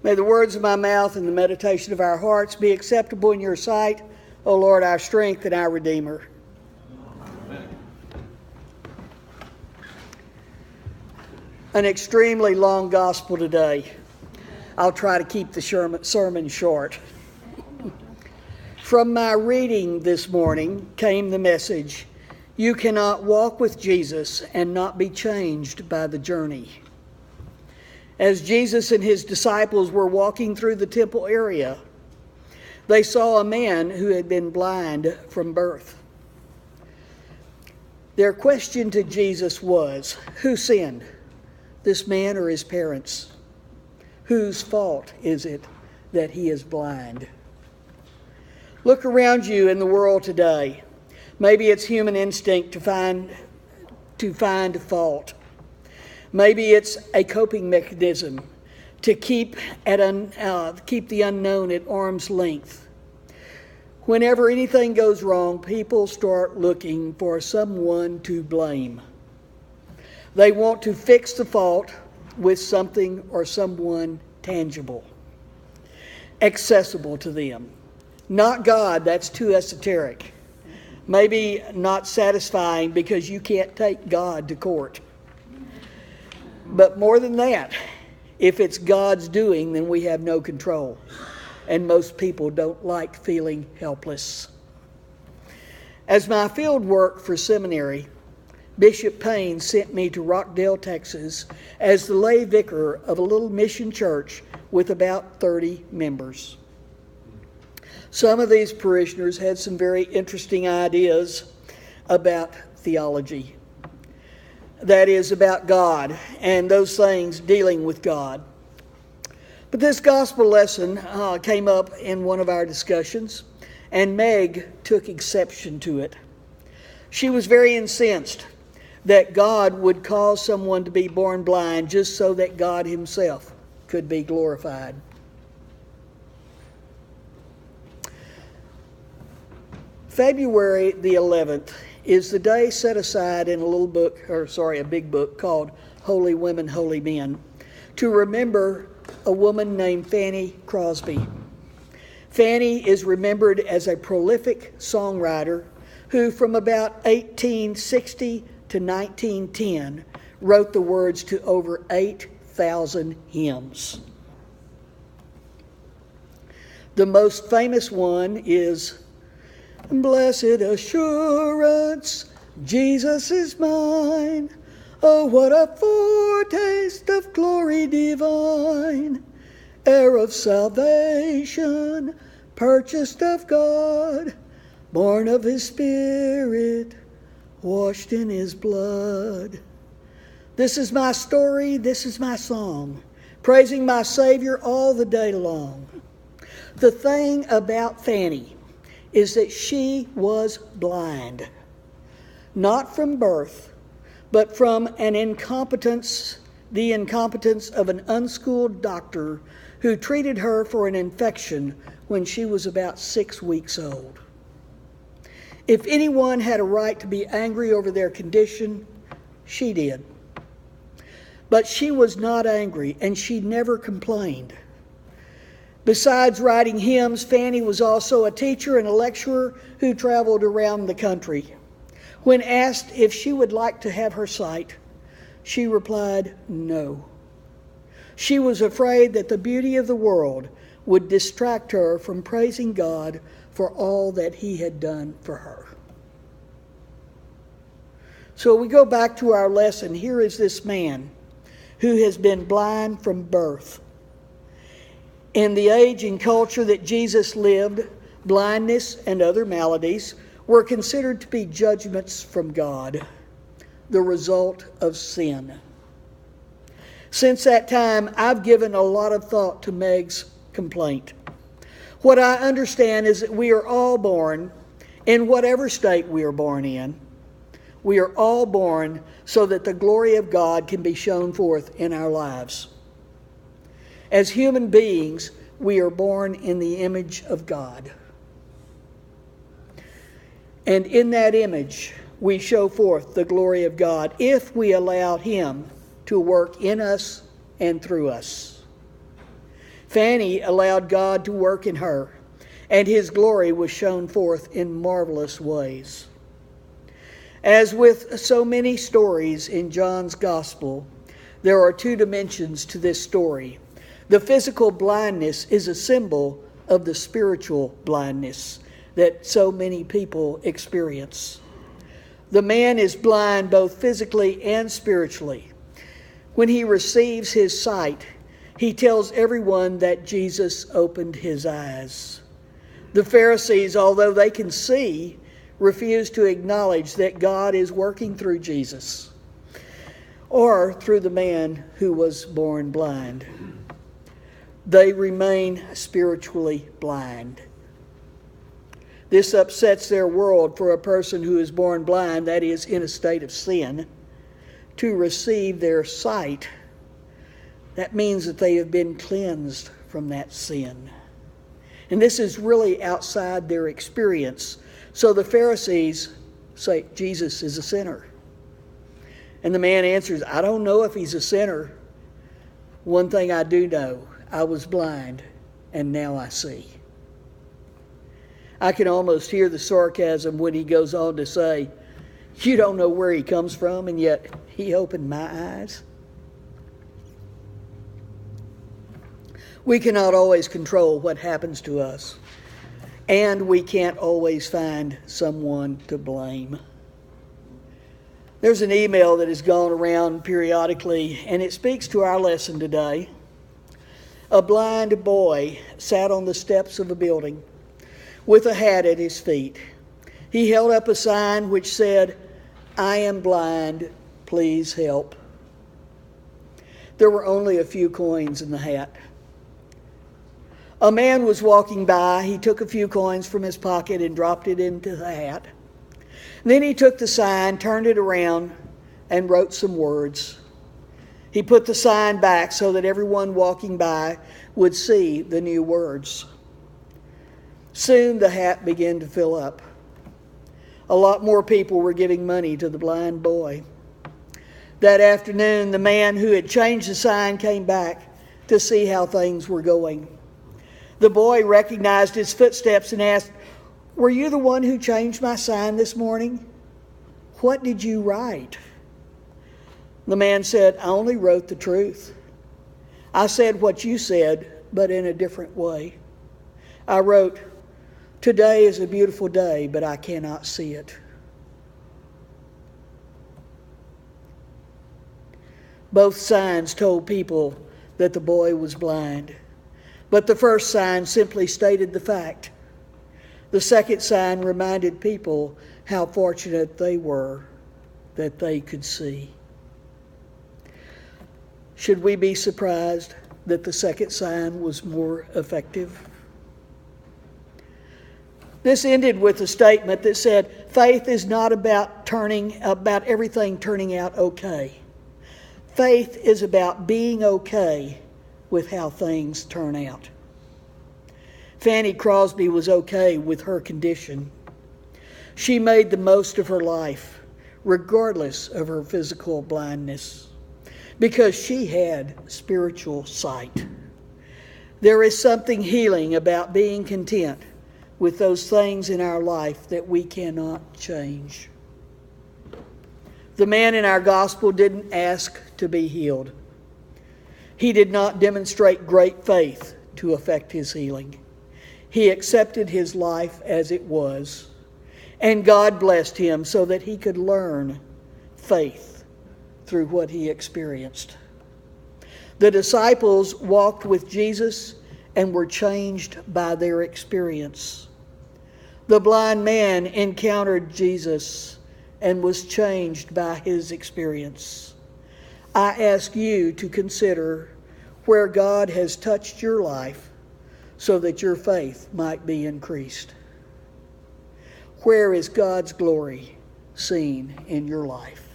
May the words of my mouth and the meditation of our hearts be acceptable in your sight, O Lord, our strength and our Redeemer. Amen. An extremely long gospel today. I'll try to keep the sermon short. From my reading this morning came the message, you cannot walk with Jesus and not be changed by the journey. As Jesus and his disciples were walking through the temple area, they saw a man who had been blind from birth. Their question to Jesus was, who sinned, this man or his parents? Whose fault is it that he is blind? Look around you in the world today. Maybe it's human instinct to find fault. Maybe it's a coping mechanism to keep the unknown at arm's length. Whenever anything goes wrong, people start looking for someone to blame. They want to fix the fault with something or someone tangible, accessible to them. Not God, that's too esoteric. Maybe not satisfying because you can't take God to court. But more than that, if it's God's doing, then we have no control. And most people don't like feeling helpless. As my field work for seminary, Bishop Payne sent me to Rockdale, Texas, as the lay vicar of a little mission church with about 30 members. Some of these parishioners had some very interesting ideas about theology. That is, about God and those things dealing with God. But this gospel lesson came up in one of our discussions, and Meg took exception to it. She was very incensed that God would cause someone to be born blind just so that God himself could be glorified. February the 11th is the day set aside in a big book called Holy Women, Holy Men, to remember a woman named Fanny Crosby. Fanny is remembered as a prolific songwriter who from about 1860 to 1910 wrote the words to over 8,000 hymns. The most famous one is Blessed assurance, Jesus is mine. Oh, what a foretaste of glory divine. Heir of salvation, purchased of God, born of his Spirit, washed in his blood. This is my story, this is my song, praising my Savior all the day long. The thing about Fanny is that she was blind, not from birth, but from the incompetence of an unschooled doctor who treated her for an infection when she was about 6 weeks old. If anyone had a right to be angry over their condition, she did. But she was not angry, and she never complained. Besides writing hymns, Fanny was also a teacher and a lecturer who traveled around the country. When asked if she would like to have her sight, she replied, no. She was afraid that the beauty of the world would distract her from praising God for all that he had done for her. So we go back to our lesson. Here is this man who has been blind from birth. In the age and culture that Jesus lived, blindness and other maladies were considered to be judgments from God, the result of sin. Since that time, I've given a lot of thought to Meg's complaint. What I understand is that we are all born, in whatever state we are born in, we are all born so that the glory of God can be shown forth in our lives. As human beings, we are born in the image of God. And in that image, we show forth the glory of God if we allow him to work in us and through us. Fanny allowed God to work in her, and his glory was shown forth in marvelous ways. As with so many stories in John's Gospel, there are two dimensions to this story. The physical blindness is a symbol of the spiritual blindness that so many people experience. The man is blind both physically and spiritually. When he receives his sight, he tells everyone that Jesus opened his eyes. The Pharisees, although they can see, refuse to acknowledge that God is working through Jesus or through the man who was born blind. They remain spiritually blind. This upsets their world for a person who is born blind, that is, in a state of sin, to receive their sight. That means that they have been cleansed from that sin. And this is really outside their experience. So the Pharisees say, Jesus is a sinner. And the man answers, I don't know if he's a sinner. One thing I do know, I was blind and now I see. I can almost hear the sarcasm when he goes on to say, you don't know where he comes from, and yet he opened my eyes. We cannot always control what happens to us, and we can't always find someone to blame. There's an email that has gone around periodically, and it speaks to our lesson today. A blind boy sat on the steps of a building with a hat at his feet. He held up a sign which said, I am blind, please help. There were only a few coins in the hat. A man was walking by. He took a few coins from his pocket and dropped it into the hat. Then he took the sign, turned it around, and wrote some words. He put the sign back so that everyone walking by would see the new words. Soon the hat began to fill up. A lot more people were giving money to the blind boy. That afternoon, the man who had changed the sign came back to see how things were going. The boy recognized his footsteps and asked, were you the one who changed my sign this morning? What did you write? The man said, I only wrote the truth. I said what you said, but in a different way. I wrote, today is a beautiful day, but I cannot see it. Both signs told people that the boy was blind, but the first sign simply stated the fact. The second sign reminded people how fortunate they were that they could see. Should we be surprised that the second sign was more effective? This ended with a statement that said, faith is not about everything turning out okay. Faith is about being okay with how things turn out. Fanny Crosby was okay with her condition. She made the most of her life, regardless of her physical blindness, because she had spiritual sight. There is something healing about being content with those things in our life that we cannot change. The man in our gospel didn't ask to be healed. He did not demonstrate great faith to effect his healing. He accepted his life as it was, and God blessed him so that he could learn faith through what he experienced. The disciples walked with Jesus and were changed by their experience. The blind man encountered Jesus and was changed by his experience. I ask you to consider where God has touched your life so that your faith might be increased. Where is God's glory seen in your life?